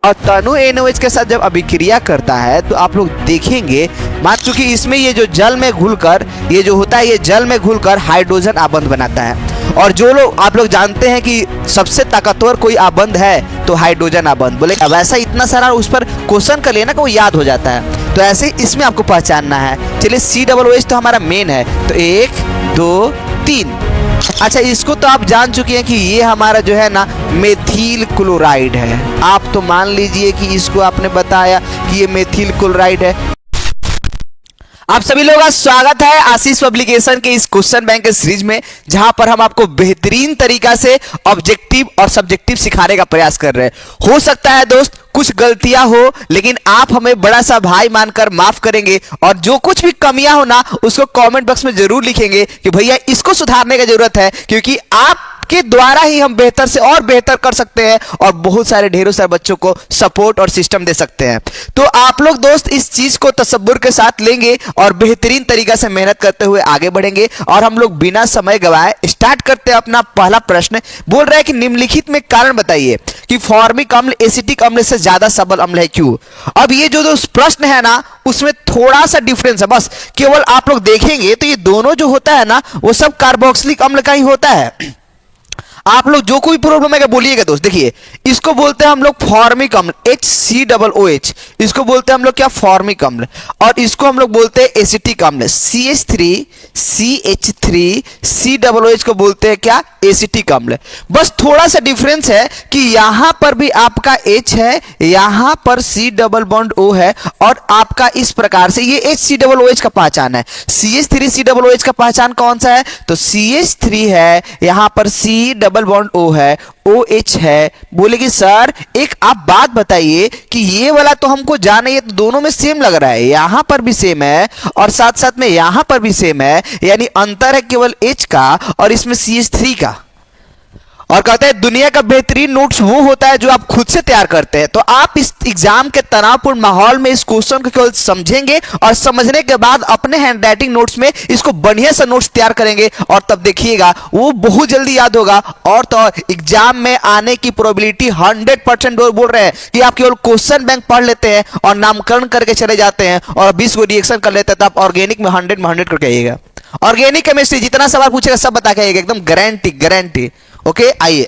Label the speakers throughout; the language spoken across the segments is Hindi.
Speaker 1: और तनु NOH के साथ जब अभिक्रिया करता है तो आप लोग देखेंगे, मान चूंकि इसमें ये जो जल में घुलकर ये जो होता है, ये जल में घुलकर हाइड्रोजन आबंध बनाता है। और जो लोग आप लोग जानते हैं कि सबसे ताकतवर कोई आबंध है तो हाइड्रोजन आबंध, बोले वैसा इतना सारा उस पर क्वेश्चन कर लेना कि वो याद हो जाता है। तो ऐसे इसमें आपको पहचानना है। चलिए COOH तो हमारा मेन है, तो 1 2 3। अच्छा, इसको तो आप जान चुके हैं कि ये हमारा जो है ना मेथिल क्लोराइड है। आप तो मान लीजिए कि इसको आपने बताया कि ये मेथिल क्लोराइड है। आप सभी लोगों का स्वागत है आशीष पब्लिकेशन के इस क्वेश्चन बैंक के सीरीज में, जहां पर हम आपको बेहतरीन तरीका से ऑब्जेक्टिव और सब्जेक्टिव सिखाने का प्रयास कर रहे हैं। हो सकता है दोस्त कुछ गलतियां हो, लेकिन आप हमें बड़ा सा भाई मानकर माफ करेंगे और जो कुछ भी कमियां हो ना उसको कमेंट बॉक्स में जरूर लिखेंगे कि भैया इसको सुधारने की जरूरत है, क्योंकि आप के द्वारा ही हम बेहतर से और बेहतर कर सकते हैं और बहुत सारे ढेरों सारे बच्चों को सपोर्ट और सिस्टम दे सकते हैं। तो आप लोग दोस्त इस चीज को तसब्बुर के साथ लेंगे और बेहतरीन तरीका से मेहनत करते हुए आगे बढ़ेंगे। और हम लोग बिना समय गवाए स्टार्ट करते हैं अपना पहला प्रश्न। बोल रहा है कि निम्नलिखित में कारण बताइए कि फॉर्मिक अम्ल एसिटिक अम्ल से ज्यादा सबल अम्ल है, क्यों। अब ये जो प्रश्न है ना उसमें थोड़ा सा डिफरेंस है, बस केवल आप लोग देखेंगे तो ये दोनों जो होता है ना वो सब कार्बोक्सिलिक अम्ल का ही होता है। आप लोग जो कोई प्रॉब्लम है बोलिएगा दोस्त। देखिए, इसको बोलते हैं हम लोग फॉर्मिक अम्ल HCOOH, इसको बोलते हैं हम लोग क्या फॉर्मिक अम्ल, और इसको हम लोग बोलते हैं एसिटिक अम्ल CH3CH3COOH को बोलते हैं क्या एसिटिक अम्ल। बस थोड़ा सा डिफरेंस है कि यहां पर भी आपका H है, यहां पर C डबल बॉन्ड O है, और आपका इस प्रकार से ये HCOOH का पहचान है। CH3COOH का पहचान कौन सा है, तो CH3 है, यहां पर C डबल बॉन्ड O है, OH है। बोले कि सर एक आप बात बताइए कि ये वाला तो हमको जाना, ये तो दोनों में सेम लग रहा है, यहां पर भी सेम है और साथ साथ में यहां पर भी सेम है, यानी अंतर है केवल H का और इसमें CH3 का। और कहते हैं दुनिया का बेहतरीन नोट्स वो होता है जो आप खुद से तैयार करते हैं। तो आप इस एग्जाम के तनावपूर्ण माहौल में इस क्वेश्चन को केवल समझेंगे और समझने के बाद अपने हैंडराइटिंग नोट्स में इसको बढ़िया सा नोट्स तैयार करेंगे, और तब देखिएगा वो बहुत जल्दी याद होगा। और तो एग्जाम में आने की प्रोबेबिलिटी 100% बोल रहे हैं कि आप केवल क्वेश्चन बैंक पढ़ लेते हैं और नामकरण करके चले जाते हैं और 20 को रिएक्शन कर लेते हैं, तो आप ऑर्गेनिक में 100 में 100 करके आइएगा। ऑर्गेनिक केमिस्ट्री जितना सवाल पूछेगा सब बता के आइएगा, एकदम गारंटी गारंटी। ओके, आइए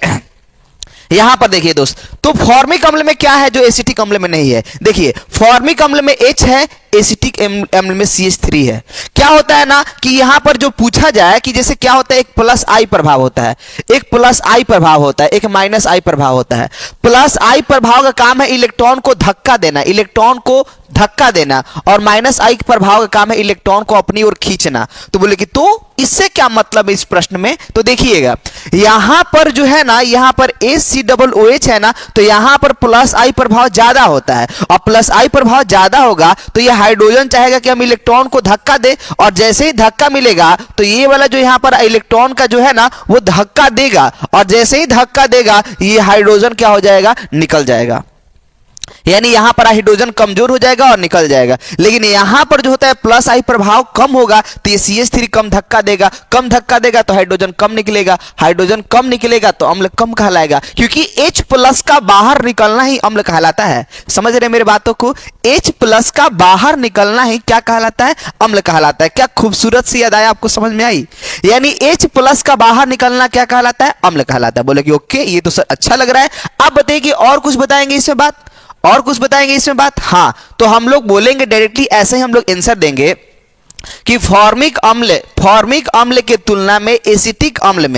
Speaker 1: यहां पर देखिए दोस्त, तो फॉर्मिक अम्ल में क्या है जो एसिटिक अम्ल में नहीं है। देखिए, फॉर्मिक अम्ल में H है, एसिटिक अम्ल में CH3 है। क्या होता है ना कि यहां पर जो पूछा जाए कि जैसे क्या होता है, एक प्लस I प्रभाव होता है, एक प्लस I प्रभाव होता है, एक माइनस I प्रभाव होता है। प्लस I प्रभाव का काम है इलेक्ट्रॉन को धक्का देना, इलेक्ट्रॉन को धक्का देना, और माइनस I प्रभाव का काम है इलेक्ट्रॉन को अपनी ओर खींचना। तो बोले कि तो इससे क्या मतलब है इस प्रश्न में, तो देखिएगा यहां पर जो है ना, यहां पर HCOOH है ना, तो यहां पर प्लस I प्रभाव ज्यादा होता है, और प्लस I प्रभाव ज्यादा होगा तो यह हाइड्रोजन चाहेगा कि हम इलेक्ट्रॉन को धक्का दे, और जैसे ही धक्का मिलेगा तो ये वाला जो यहां पर इलेक्ट्रॉन का जो है ना वो धक्का देगा, और जैसे ही धक्का देगा ये हाइड्रोजन क्या हो जाएगा, निकल जाएगा। यानी यहां पर हाइड्रोजन कमजोर हो जाएगा और निकल जाएगा। लेकिन यहां पर जो होता है प्लस I प्रभाव कम होगा तो ये CH3 कम धक्का देगा, कम धक्का देगा तो हाइड्रोजन कम निकलेगा, हाइड्रोजन कम निकलेगा तो अम्ल कम कहलाएगा, क्योंकि H प्लस का बाहर निकलना ही अम्ल कहलाता है। समझ रहे मेरे बातों को, H प्लस का बाहर निकलना ही क्या कहलाता है, अम्ल कहलाता है। क्या खूबसूरत सी याद आया आपको, समझ में आई। यानी H प्लस का बाहर निकलना क्या कहलाता है, अम्ल कहलाता है। बोले कि ओके ये तो सर अच्छा लग रहा है। आप बताइए कि और कुछ बताएंगे इसमें बात, और कुछ बताएंगे इसमें बात। हाँ, तो हम लोग बोलेंगे डायरेक्टली ऐसे ही हम लोग आंसर देंगे कि फॉर्मिक अम्ल के तुलना में एसिटिक अम्ल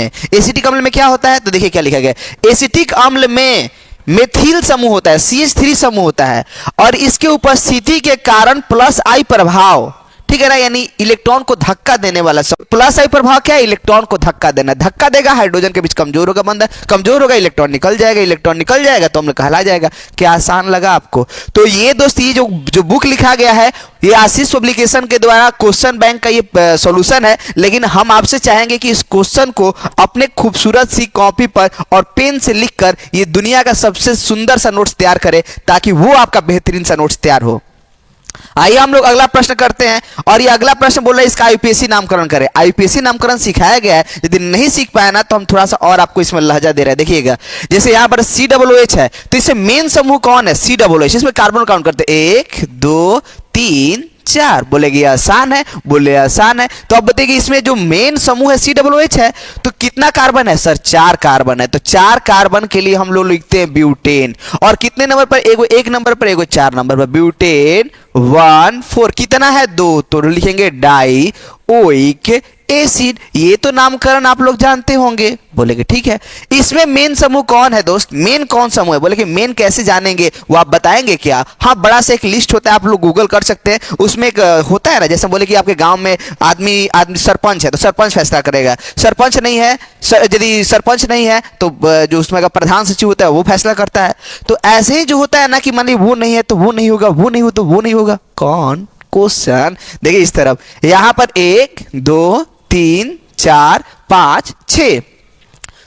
Speaker 1: में क्या होता है, तो देखिए क्या लिखा गया, एसिटिक अम्ल में मेथिल समूह होता है, CH3 समूह होता है, और इसके उपस्थिति के कारण प्लस I प्रभाव, ठीक है ना, यानी इलेक्ट्रॉन को धक्का देने वाला सब। प्लस I प्रभाव क्या है, इलेक्ट्रॉन को धक्का देना, धक्का देगा हाइड्रोजन के बीच कमजोर होगा बंधन, कमजोर होगा इलेक्ट्रॉन निकल जाएगा, इलेक्ट्रॉन निकल जाएगा तो अम्ल कहला जाएगा। क्या आसान लगा आपको। तो ये दोस्त ये जो बुक लिखा गया है ये आशीष पब्लिकेशन के द्वारा क्वेश्चन बैंक का ये सॉल्यूशन है, लेकिन हम आपसे चाहेंगे कि इस क्वेश्चन को अपने खूबसूरत सी कॉपी पर और पेन से लिखकर ये दुनिया का सबसे सुंदर सा नोट्स तैयार करें, ताकि वो आपका बेहतरीन सा नोट्स तैयार हो। आइए हम लोग अगला प्रश्न करते हैं, और ये अगला प्रश्न बोल रहा है इसका आईयूपीएसी नामकरण करें। आईयूपीएसी नामकरण सिखाया गया है, यदि नहीं सीख पाया ना तो हम थोड़ा सा और आपको इसमें लहजा दे रहे हैं। देखिएगा, जैसे यहाँ पर COOH है, तो इससे मेन समूह कौन है? COOH। इसमें कार्बन काउंट करते हैं, 1 2 3 4। बोलेगी आसान है, बोले आसान है। तो अब बताइए इसमें जो मेन समूह है COOH है, तो कितना कार्बन है सर? 4 कार्बन है। तो 4 कार्बन के लिए हम लोग लिखते हैं ब्यूटेन। और कितने नंबर पर? एगो 1 नंबर पर, एगो 4 नंबर पर। ब्यूटेन 1 4 कितना है? 2, तो लिखेंगे डाई ओइक एसिड। ये तो नामकरण आप लोग जानते होंगे। बोलेगे ठीक है। इसमें मेन समूह कौन है दोस्त? मेन कौन समूह है? बोले कि मेन कैसे जानेंगे, वो आप बताएंगे क्या? हाँ, बड़ा सा एक लिस्ट होता है, आप लोग गूगल कर सकते हैं। उसमें एक होता है ना, जैसे बोले कि आपके गांव में आदमी सरपंच है, तो सरपंच फैसला करेगा। सरपंच नहीं है, यदि सरपंच नहीं है तो जो उसमें का प्रधान सचिव होता है वो फैसला करता है। तो ऐसे ही जो होता है ना कि मान ली वो नहीं है तो वो नहीं होगा, वो नहीं हो तो वो नहीं होगा। कौन? क्वेश्चन देखिए इस तरफ, यहां पर 1 2 3 4 5 6।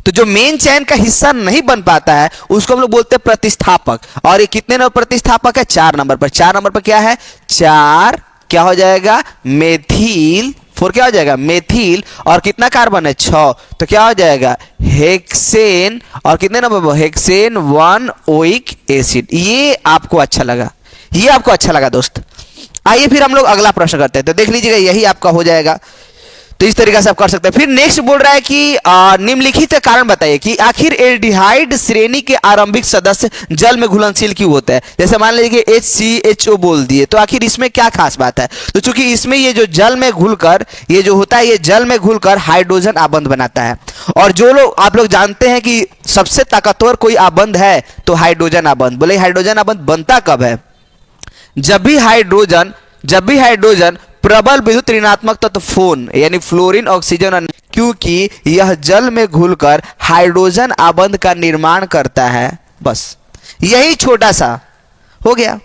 Speaker 1: तो जो मेन चैन का हिस्सा नहीं बन पाता है उसको हम लोग बोलते हैं प्रतिस्थापक। और ये कितने नंबर प्रतिस्थापक है? 4 नंबर पर। 4 नंबर पर क्या है? 4 क्या हो जाएगा? मेथिल 4 क्या हो जाएगा? मेथिल। और कितना कार्बन है? 6, तो क्या हो जाएगा? हेक्सेन। और कितने नंबर पर? Hexane 1 oic acid. ये आपको अच्छा लगा? ये आपको अच्छा लगा दोस्त? आइए फिर हम लोग अगला प्रश्न करते हैं। तो देख लीजिएगा, यही आपका हो जाएगा। तो इस तरीके से आप कर सकते हैं। फिर नेक्स्ट बोल रहा है कि निम्नलिखित कारण बताइए कि आखिर एल्डिहाइड श्रेणी के आरंभिक सदस्य जल में घुलनशील क्यों होता है? जैसे मान लीजिए कि HCHO बोल दिए, तो आखिर इसमें क्या खास बात है? तो चूंकि इसमें ये जो जल में घुलकर, ये जो होता है, ये जल में घुलकर हाइड्रोजन आबंध बनाता है। और जो लोग आप लोग जानते हैं कि सबसे ताकतवर कोई आबंध है तो हाइड्रोजन आबंध। बोले हाइड्रोजन आबंध बनता कब है? जब भी हाइड्रोजन प्रबल विद्युत ऋणात्मक तत्व फोन यानी फ्लोरीन, ऑक्सीजन, क्योंकि यह जल में घुलकर हाइड्रोजन आबंध का निर्माण करता है। बस यही छोटा सा हो गया।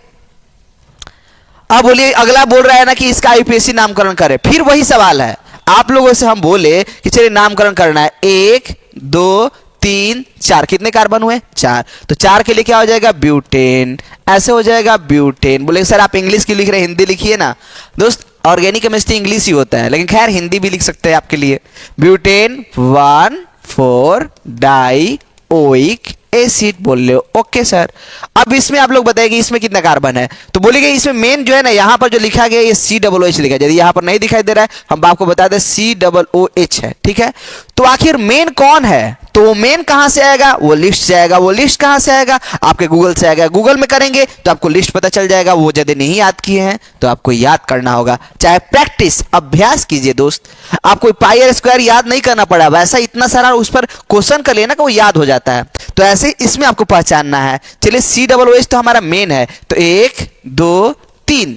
Speaker 1: अब बोलिए अगला बोल रहा है ना कि इसका आईयूपीएसी नामकरण करें। फिर वही सवाल है, आप लोगों से हम बोले कि चलिए नामकरण करना है। 1 2 3 4 कितने कार्बन हुए? 4। तो 4 के लिए क्या हो जाएगा? ब्यूटेन। ऐसे हो जाएगा ब्यूटेन। बोले सर आप इंग्लिश क्यों लिख रहे हैं, हिंदी लिखिए ना। दोस्त ऑर्गेनिक केमिस्ट्री इंग्लिश ही होता है, लेकिन खैर हिंदी भी लिख सकते हैं आपके लिए। ब्यूटेन 1 4 डाई ओइक एसिड बोल लो। Okay sir. अब इसमें आप लोग बताइए कि इसमें कितना कार्बन है? तो बोलिएगा इसमें मेन जो है ना, यहां पर जो लिखा गया ये COOH लिखा है। यदि यहां पर नहीं दिखाई दे रहा है हम आपको बता दें COOH है। ठीक है। तो आखिर मेन कौन है? तो वो मेन कहां से आएगा? वो लिस्ट से आएगा। वो लिस्ट कहां से आएगा? आपके गूगल से आएगा। गूगल में करेंगे तो आपको लिस्ट पता चल जाएगा। वो यदि नहीं याद किए हैं तो आपको याद करना होगा। चाहे प्रैक्टिस अभ्यास कीजिए दोस्त, आपको पाई स्क्वायर याद नहीं करना पड़ा, वैसा इतना सारा उस पर क्वेश्चन कर लेना कि वो याद हो जाता है। तो ऐसे इसमें आपको पहचानना है। चलिए COOH तो हमारा मेन है, तो 1 2 3।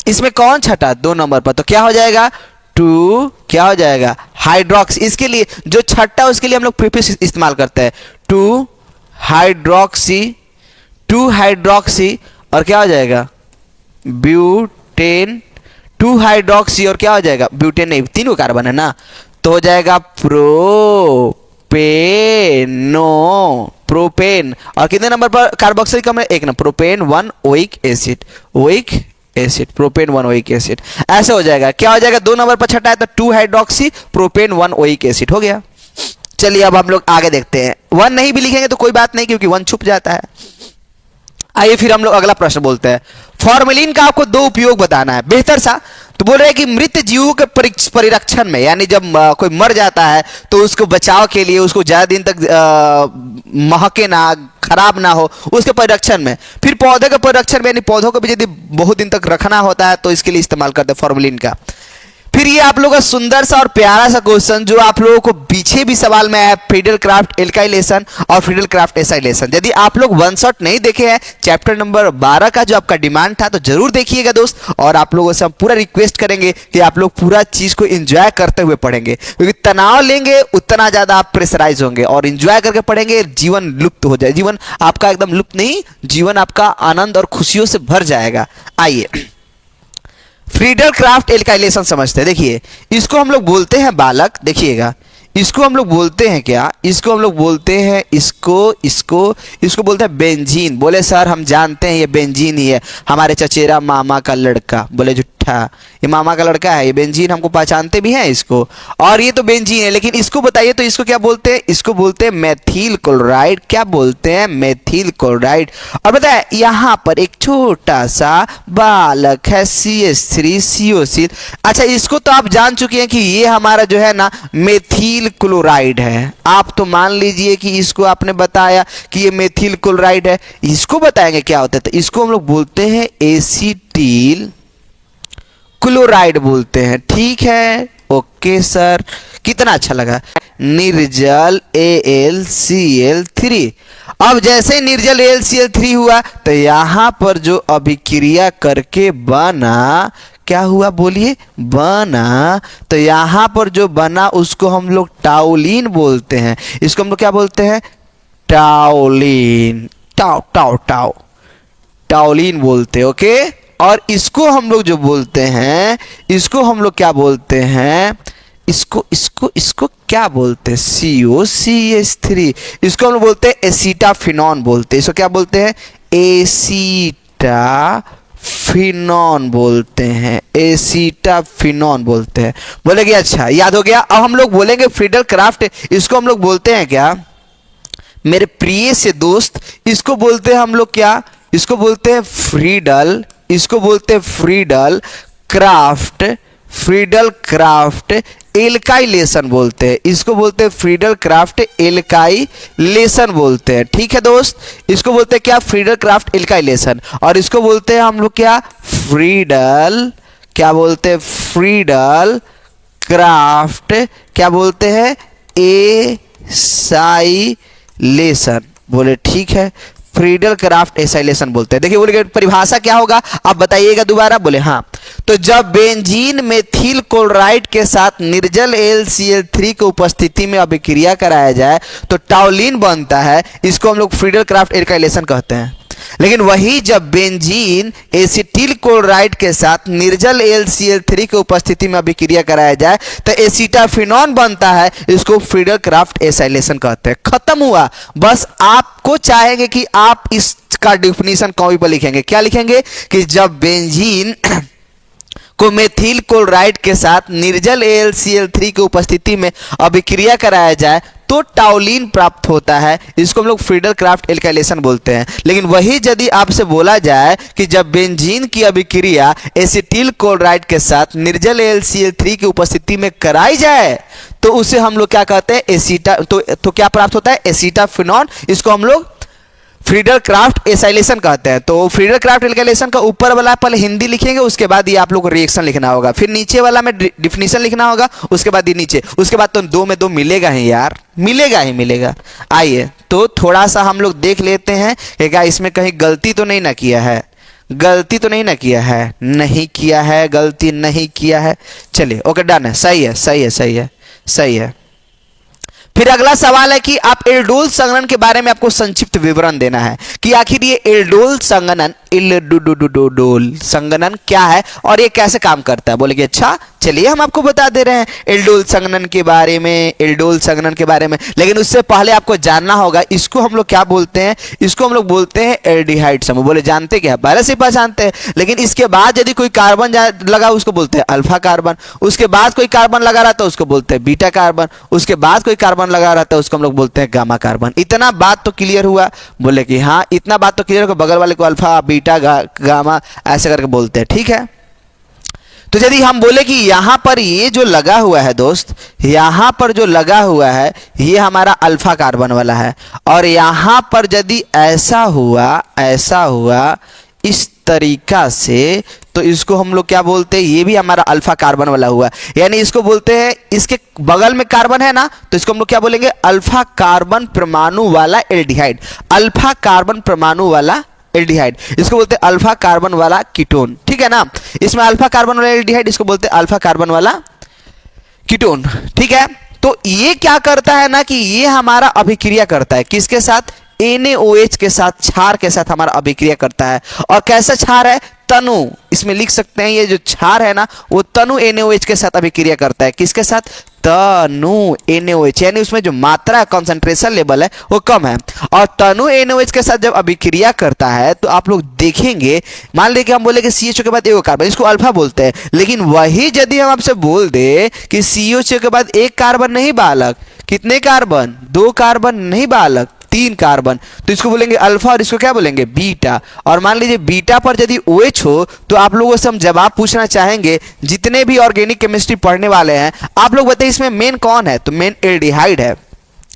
Speaker 1: इसमें कौन छटा? 2 नंबर पर। तो क्या हो जाएगा? 2 क्या हो जाएगा? हाइड्रोक्सी। इसके लिए जो छठा उसके लिए हम लोग प्रीफिक्स इस्तेमाल करते हैं। 2 हाइड्रोक्सी और क्या हो जाएगा? ब्यूटेन। 2 हाइड्रोक्सी और क्या हो जाएगा? ब्यूटेन। नहीं, 3 कार्बन है ना, तो हो जाएगा प्रोपेन। और कितने नंबर पर कार्बोक्सिल का है? 1 number. Propane 1 oic acid. Propane 1 oic acid. ऐसे हो जाएगा। क्या हो जाएगा? 2 नंबर पर छठा है तो 2 हाइड्रोक्सी प्रोपेन 1 ओइक एसिड हो गया। चलिए अब हम लोग आगे देखते हैं। 1 नहीं भी लिखेंगे तो कोई बात नहीं, क्योंकि 1 छुप जाता है। आइए फिर हम लोग अगला प्रश्न बोलते हैं। फॉर्मेलिन का आपको 2 उपयोग बताना है बेहतर सा। तो बोल रहे हैं कि मृत जीवों के परिरक्षण में, यानी जब कोई मर जाता है तो उसको बचाव के लिए, उसको ज्यादा दिन तक महके ना, खराब ना हो, उसके परिरक्षण में। फिर पौधे के परिरक्षण में, यानी पौधों को भी यदि बहुत दिन तक रखना होता है तो इसके लिए इस्तेमाल करते हैं फॉर्मेलिन का। फिर ये आप लोगों का सुंदर सा और प्यारा सा क्वेश्चन जो आप लोगों को पीछे भी सवाल में है, फ्रीडल क्राफ्ट एल्काइलेशन और फ्रीडल क्राफ्ट एसाइलेशन। यदि आप लोग वन शॉट नहीं देखे हैं चैप्टर नंबर 12 का जो आपका डिमांड था, तो जरूर देखिएगा दोस्त। और आप लोगों से हम पूरा रिक्वेस्ट करेंगे कि आप लोग पूरा चीज को एंजॉय करते हुए पढ़ेंगे, क्योंकि तनाव लेंगे उतना ज्यादा आप प्रेशराइज होंगे, और एंजॉय करके पढ़ेंगे जीवन लुप्त हो जाए। जीवन आपका एकदम लुप्त नहीं, जीवन आपका आनंद और खुशियों से भर जाएगा। आइए फ्रीडल क्राफ्ट एल्काइलेशन समझते हैं। देखिए इसको हम लोग बोलते हैं बालक, देखिएगा इसको हम लोग बोलते हैं क्या, इसको हम लोग बोलते हैं, इसको बोलते हैं बेंजीन। बोले सर हम जानते हैं ये बेंजीन ही है, हमारे चचेरा मामा का लड़का। बोले झूठा, ये मामा का लड़का है, ये बेंजीन हमको पहचानते भी हैं इसको, और ये तो बेंजीन है। लेकिन इसको बताइए तो इसको क्या बोलते हैं, इसको बोलते हैं मेथिल क्लोराइड। क्या बोलते हैं, मेथिल क्लोराइड। और बताए यहाँ पर एक छोटा सा बालक है CH3CO। अच्छा इसको तो आप जान चुके हैं कि ये हमारा जो है ना मेथिल क्लोराइड है। आप तो मान लीजिए कि इसको आपने बताया कि ये मेथिल क्लोराइड है, इसको बताएंगे क्या होता है, तो इसको हम लोग बोलते हैं एसीटिल क्लोराइड बोलते हैं। ठीक है, ओके सर, कितना अच्छा लगा। निर्जल AlCl3। अब जैसे निर्जल AlCl3 हुआ तो यहां पर जो अभिक्रिया करके बना, क्या हुआ बोलिए, बना, तो यहां पर जो बना उसको हम लोग टाउलिन बोलते हैं। इसको हम लोग क्या बोलते हैं, टाउलिन, टाउलिन बोलते हैं। ओके, और इसको हम लोग जो बोलते हैं, इसको हम लोग क्या बोलते हैं, इसको क्या बोलते हैं, COCH3। इसको हम लोग बोलते हैं एसीटाफिनॉन बोलते हैं। इसको क्या बोलते हैं, एसीटाफिनॉन बोलते हैं, एसीटाफिनॉन बोलते हैं। बोलेंगे अच्छा याद हो गया। अब हम लोग बोलेंगे फ्रीडल क्राफ्ट, इसको हम लोग बोलते हैं क्या मेरे प्रिय से दोस्त, इसको बोलते हैं हम लोग क्या, इसको बोलते हैं फ्रीडल, इसको बोलते हैं Friedel craft, Friedel craft alkylation बोलते हैं। इसको बोलते हैं फ्रीडल क्राफ्ट एल्काइलेशन बोलते हैं। ठीक है दोस्त, इसको बोलते हैं क्या, फ्रीडल क्राफ्ट एल्काइलेशन। और इसको बोलते हैं हम लोग क्या, फ्रीडल, क्या बोलते हैं, फ्रीडल क्राफ्ट, क्या बोलते हैं, एसाइलेशन। बोले ठीक है, फ्रीडल क्राफ्ट एसाइलेशन बोलते हैं। देखिए बोले परिभाषा क्या होगा, आप बताइएगा दोबारा। बोले हाँ, तो जब बेंजीन मेथिल क्लोराइड के साथ निर्जल AlCl3 की उपस्थिति में अभिक्रिया कराया जाए तो टाउलिन बनता है। इसको हम लोग फ्रीडल क्राफ्ट एल्काइलेशन कहते हैं। लेकिन वही जब बेंजीन एसिटिल क्लोराइड के साथ निर्जल AlCl3 की उपस्थिति में अभिक्रिया कराया जाए तो एसीटाफिनॉन बनता है। इसको फ्रीडल क्राफ्ट एसाइलेशन कहते हैं। खत्म हुआ। बस आपको चाहेंगे कि आप इसका डिफिनीशन कॉपी पर लिखेंगे। क्या लिखेंगे कि जब बेंजीन को मेथिल क्लोराइड के साथ निर्जल AlCl3 की उपस्थिति में अभिक्रिया कराया जाए तो टाउलिन प्राप्त होता है। इसको हम लोग फ्रीडल क्राफ्ट एल्काइलेशन बोलते हैं। लेकिन वही यदि आपसे बोला जाए कि जब बेंजीन की अभिक्रिया एसिटिल क्लोराइड के साथ निर्जल AlCl3 की उपस्थिति में कराई जाए तो उसे हम लोग क्या कहते हैं, एसीटा, तो क्या प्राप्त होता है, एसीटाफिनॉन। इसको हम लोग फ्रीडल क्राफ्ट एसाइलेशन कहते हैं। तो फ्रीडल क्राफ्ट एल्काइलेशन का ऊपर वाला पहले हिंदी लिखेंगे, उसके बाद ये आप लोग को रिएक्शन लिखना होगा, फिर नीचे वाला में डिफिनीशन लिखना होगा, उसके बाद ये नीचे, उसके बाद तो दो में दो मिलेगा ही यार, मिलेगा ही मिलेगा। आइए तो थोड़ा सा हम लोग देख लेते हैं कि क्या इसमें कहीं गलती तो नहीं ना किया है, गलती तो नहीं ना किया है, नहीं किया है, गलती नहीं किया है। चलिए ओके डन है, सही है, सही है, सही है, सही है। फिर अगला सवाल है कि आप एल्डोल संघनन के बारे में आपको संक्षिप्त विवरण देना है कि आखिर ये एल्डोल संघनन, एल्डोल संघनन क्या है और ये कैसे काम करता है। बोले कि अच्छा चलिए हम आपको बता दे रहे हैं एल्डोल संघनन के बारे में, एल्डोल संघनन के बारे में। लेकिन उससे पहले आपको जानना होगा इसको हम लोग क्या बोलते हैं, इसको हम लोग बोलते हैं एल्डिहाइड समूह। बोले जानते क्या, पहले से पहचानते हैं। लेकिन इसके बाद यदि कोई कार्बन लगा उसको बोलते हैं अल्फा कार्बन, उसके बाद कोई कार्बन लगा रहा था उसको बोलते हैं बीटा कार्बन, उसके बाद कोई कार्बन लगा रहा था उसको हम लोग बोलते हैं गामा कार्बन। इतना बात तो क्लियर हुआ। बोले कि हाँ इतना बात तो क्लियर हो, बगल वाले को अल्फा बीटा गामा ऐसे करके बोलते हैं। ठीक है, तो यदि हम बोले कि यहां पर ये जो लगा हुआ है दोस्त, यहां पर जो लगा हुआ है ये हमारा अल्फा कार्बन वाला है, और यहां पर यदि ऐसा हुआ इस तरीका से तो इसको हम लोग क्या बोलते हैं, ये भी हमारा अल्फा कार्बन वाला हुआ। यानी इसको बोलते हैं, इसके बगल में कार्बन है ना तो इसको हम लोग क्या बोलेंगे, अल्फा कार्बन परमाणु वाला एल्डिहाइड, अल्फा कार्बन परमाणु वाला एल्डिहाइड। इसको बोलते हैं अल्फा कार्बन वाला कीटोन। ठीक है ना, इसमें अल्फा कार्बन वाला एल्डिहाइड, इसको बोलते हैं अल्फा कार्बन वाला कीटोन। ठीक है, तो ये क्या करता है ना कि ये हमारा अभिक्रिया करता है किसके साथ, NaOH के साथ, क्षार के साथ हमारा अभिक्रिया करता है। और कैसा क्षार है, तनु, इसमें लिख सकते हैं ये जो क्षार है ना वो तनु NaOH के साथ अभिक्रिया करता है। किसके साथ? तनु NaOH, यानी उसमें जो मात्रा कंसंट्रेशन लेवल है वो कम है। और तनु NaOH के साथ जब अभिक्रिया करता है तो आप लोग देखेंगे, मान लीजिए कि हम बोले कि CHO के बाद एक कार्बन, इसको अल्फा बोलते हैं, लेकिन वही यदि हम आपसे बोल दे कि CHO के बाद एक कार्बन नहीं बालक, कितने कार्बन? 2 कार्बन नहीं बालक, 3 कार्बन, तो इसको बोलेंगे अल्फा और इसको क्या बोलेंगे? बीटा। और मान लीजिए बीटा पर यदि OH हो तो आप लोगों से हम जवाब पूछना चाहेंगे, जितने भी ऑर्गेनिक केमिस्ट्री पढ़ने वाले हैं आप लोग बताइए इसमें मेन कौन है? तो मेन एल्डिहाइड है,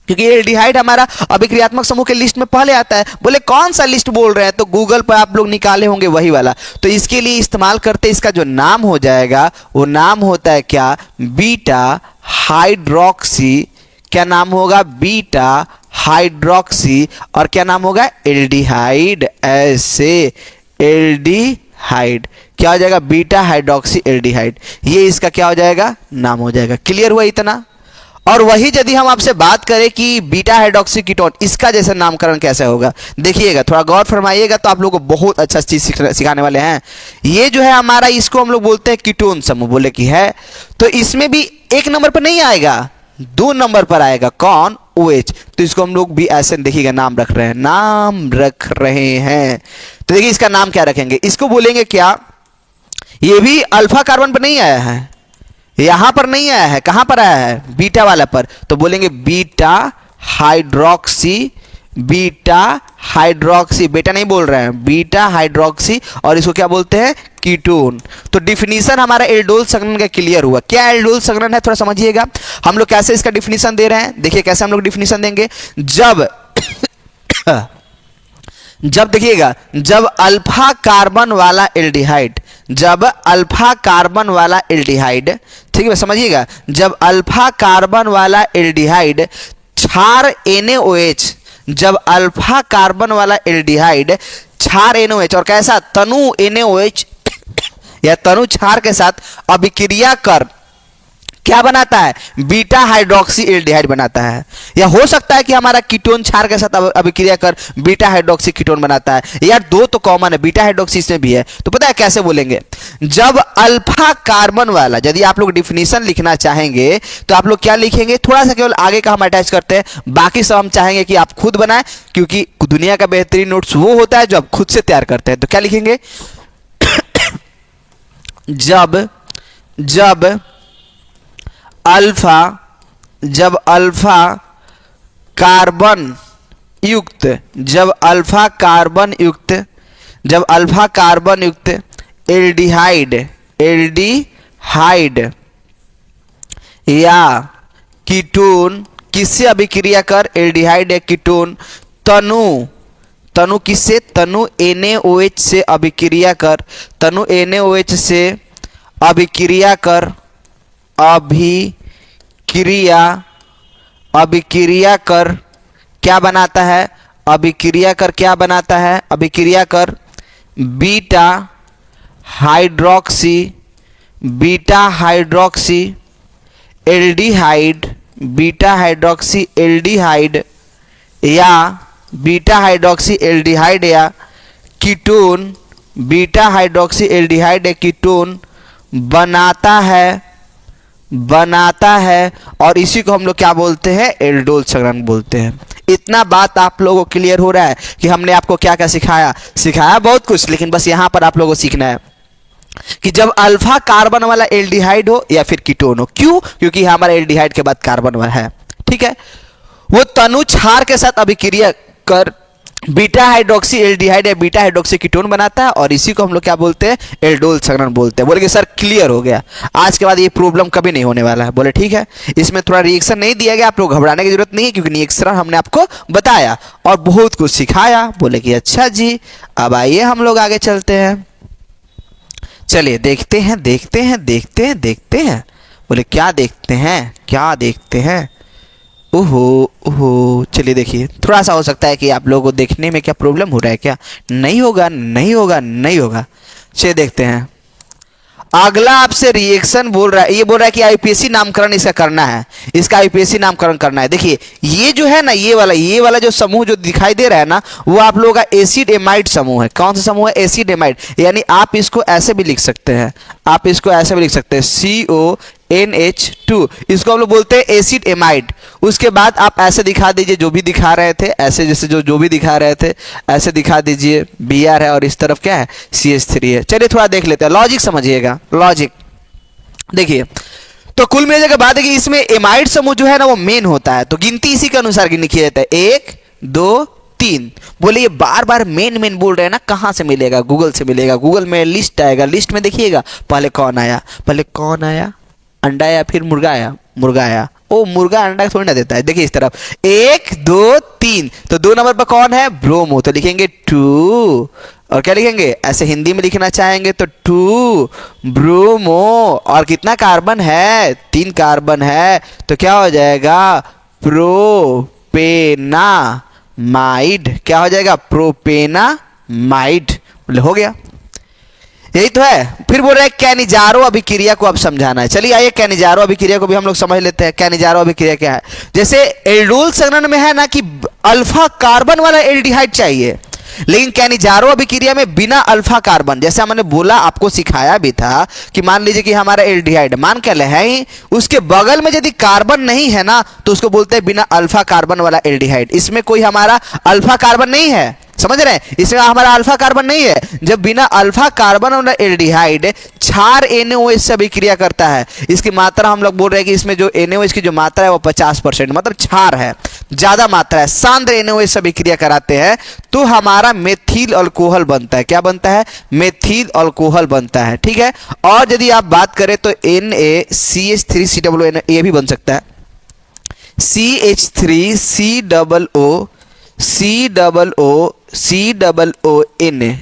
Speaker 1: क्योंकि एल्डिहाइड हमारा अभिक्रियात्मक समूह के लिस्ट में पहले आता है। बोले कौन सा लिस्ट बोल रहे हैं? तो गूगल पर आप लोग निकाले होंगे वही वाला। तो इसके लिए इस्तेमाल करते, इसका जो नाम हो जाएगा वो नाम होता है क्या? Beta hydroxy. क्या नाम होगा? Beta hydroxy. और क्या नाम होगा? एल्डिहाइड। ऐसे एल्डिहाइड क्या हो जाएगा? Beta hydroxy aldehyde. ये इसका क्या हो जाएगा? नाम हो जाएगा। क्लियर हुआ इतना? और वही यदि हम आपसे बात करें कि बीटा हाइड्रोक्सी कीटोन, इसका जैसे नामकरण कैसे होगा, देखिएगा, थोड़ा गौर फरमाइएगा तो आप लोगों को बहुत अच्छा चीज सिखाने वाले हैं। ये जो है हमारा, इसको हम लोग बोलते हैं कीटोन समूह, बोले कि है, तो इसमें भी 1 नंबर पर नहीं आएगा, 2 नंबर पर आएगा। कौन? OH। तो इसको हम लोग भी ऐसे देखिएगा नाम रख रहे हैं। तो देखिए इसका नाम क्या रखेंगे? इसको बोलेंगे क्या? ये भी अल्फा कार्बन पर नहीं आया है, यहां पर नहीं आया है, कहां पर आया है? बीटा वाला पर। तो बोलेंगे बीटा हाइड्रोक्सी। बीटा हाइड्रोक्सी, बेटा नहीं बोल रहे हैं, बीटा हाइड्रोक्सी। और इसको क्या बोलते हैं? कीटोन। तो डिफिनीशन हमारा एल्डोल संघनन का क्लियर हुआ। क्या एल्डोल संघनन है थोड़ा समझिएगा। हम लोग कैसे इसका डिफिनीशन दे रहे हैं, देखिए कैसे हम लोग डिफिनीशन देंगे। जब देखिएगा, जब अल्फा कार्बन वाला एल्डिहाइड, जब अल्फा कार्बन वाला एल्डिहाइड, ठीक है समझिएगा, जब अल्फा कार्बन वाला एल्डिहाइड क्षार NaOH, जब अल्फा कार्बन वाला एल्डिहाइड क्षार NaOH और कैसा? तनु NaOH या तनु क्षार के साथ अभिक्रिया कर क्या बनाता है? बीटा हाइड्रोक्सी एल्डिहाइड बनाता है। या हो सकता है कि हमारा कीटोन क्षार के साथ अभिक्रिया कर बीटा हाइड्रोक्सी कीटोन बनाता है। यार 2 तो कॉमन है, बीटा हाइड्रोक्सी इसमें भी है। तो पता है कैसे बोलेंगे? जब अल्फा कार्बन वाला, यदि आप लोग डिफिनीशन लिखना चाहेंगे तो आप लोग क्या लिखेंगे? थोड़ा सा केवल आगे का हम अटैच करते हैं, बाकी सब हम चाहेंगे कि आप खुद बनाएं, क्योंकि दुनिया का बेहतरीन नोट्स वो होता है जो आप खुद से तैयार करते हैं। तो क्या लिखेंगे? जब अल्फा कार्बन युक्त, जब अल्फा कार्बन युक्त एल्डिहाइड या कीटोन किससे अभिक्रिया कर? एल्डिहाइड या कीटोन तनु किससे? तनु NaOH से अभिक्रिया कर, तनु NaOH से अभिक्रिया कर, अभिक्रिया कर क्या बनाता है? अभिक्रिया कर क्या बनाता है? अभिक्रिया कर beta hydroxy aldehyde, beta hydroxy aldehyde या बीटा हाइड्रोक्सी एल्डिहाइड या कीटोन, बीटा हाइड्रोक्सी एल्डिहाइड या कीटोन बनाता है। और इसी को हम लोग क्या बोलते हैं? एल्डोल संघनन बोलते हैं। इतना बात आप लोगों को क्लियर हो रहा है कि हमने आपको क्या क्या सिखाया बहुत कुछ, लेकिन बस यहां पर आप लोगों को सीखना है कि जब अल्फा कार्बन वाला एल्डिहाइड हो या फिर कीटोन हो। क्यों? क्योंकि हमारा एल्डिहाइड के बाद कार्बन वाला है, ठीक है, वो तनु क्षार के साथ अभिक्रिया कर बीटा हाइड्रोक्सी एल्डिहाइड या बीटा हाइड्रोक्सी कीटोन बनाता है। और इसी को हम लोग क्या बोलते हैं? एल्डोल संघनन बोलते हैं। बोले कि सर क्लियर हो गया, आज के बाद ये प्रॉब्लम कभी नहीं होने वाला है। बोले ठीक है, इसमें थोड़ा रिएक्शन नहीं दिया गया, आप लोग घबराने की जरूरत नहीं है, क्योंकि रिएक्शन हमने आपको बताया और बहुत कुछ सिखाया। बोले कि अच्छा जी, अब आइए हम लोग आगे चलते हैं। चलिए देखते हैं। बोले क्या देखते हैं? ओहो, चलिए देखिए, थोड़ा सा हो सकता है कि आप लोगों को देखने में क्या प्रॉब्लम हो रहा है, क्या नहीं होगा। चलिए देखते हैं। अगला आपसे रिएक्शन बोल रहा है, ये बोल रहा है कि आईपीएसी नामकरण इसका करना है, इसका आईपीएसी नामकरण करना है। देखिए ये जो है ना, ये वाला जो समूह जो दिखाई दे रहा है ना, वो आप लोगों का एसिड एमाइड समूह है। कौन सा समूह है? Acid amide. यानी आप इसको ऐसे भी लिख सकते हैं, आप इसको ऐसे भी लिख सकते हैं, CONH2, इसको हम लोग बोलते हैं एसिड एमाइड। उसके बाद आप ऐसे दिखा दीजिए, जो भी दिखा रहे थे ऐसे, जैसे जो भी दिखा रहे थे ऐसे दिखा दीजिए, Br है और इस तरफ क्या है? CH3 है। चलिए थोड़ा देख लेते हैं, लॉजिक समझिएगा, लॉजिक देखिए। तो कुल मिलाने के बाद देखिए इसमें एमाइड समूह जो है ना वो मेन होता है, तो गिनती इसी के अनुसार गिनी की जाता है, 1 2 3। बोले ये बार बार मेन बोल रहे हैं ना, कहां से मिलेगा? गूगल से मिलेगा। गूगल में लिस्ट आएगा, लिस्ट में देखिएगा पहले कौन आया, अंडा आया, फिर मुर्गा आया। ओ मुर्गा अंडा थोड़ी ना देता है। देखिए इस तरफ 1 2 3, तो 2 नंबर पर कौन है? ब्रोमो, तो लिखेंगे 2। और क्या लिखेंगे? ऐसे हिंदी में लिखना चाहेंगे तो 2 ब्रोमो। और कितना कार्बन है? 3 कार्बन है, तो क्या हो जाएगा? प्रोपेनामाइड। क्या हो जाएगा? प्रोपेनामाइड। हो गया, यही तो है। फिर बोल रहे हैं कैनिजारो अभिक्रिया को अब समझाना है। चलिए आइए कैनिजारो अभिक्रिया को भी हम लोग समझ लेते हैं। कैनिजारो अभिक्रिया क्या है? जैसे एल्डोल संघनन में है ना कि अल्फा कार्बन वाला एल्डिहाइड चाहिए, लेकिन कैनिजारो अभिक्रिया में बिना अल्फा कार्बन, जैसे हमने बोला, आपको सिखाया भी था कि मान लीजिए कि हमारा एल्डिहाइड मान के है ही, उसके बगल में यदि कार्बन नहीं है ना तो उसको बोलते हैं बिना अल्फा कार्बन वाला एल्डिहाइड। इसमें कोई हमारा अल्फा कार्बन नहीं है, समझ रहे हैं? इसमें हमारा अल्फा कार्बन नहीं है। जब बिना अल्फा कार्बन वाला एल्डिहाइड क्षार NaOH से अभिक्रिया करता है, इसकी मात्रा हम लोग बोल रहे हैं कि इसमें जो NaOH की जो मात्रा है वो 50%, मतलब क्षार है, ज्यादा मात्रा है, सांद्र NaOH से अभिक्रिया कराते हैं तो हमारा मेथिल अल्कोहल बनता है। क्या बनता है? मेथिल अल्कोहल बनता है, ठीक है। और यदि आप बात करें तो NaCH3COO ये भी बन सकता है, CH3COO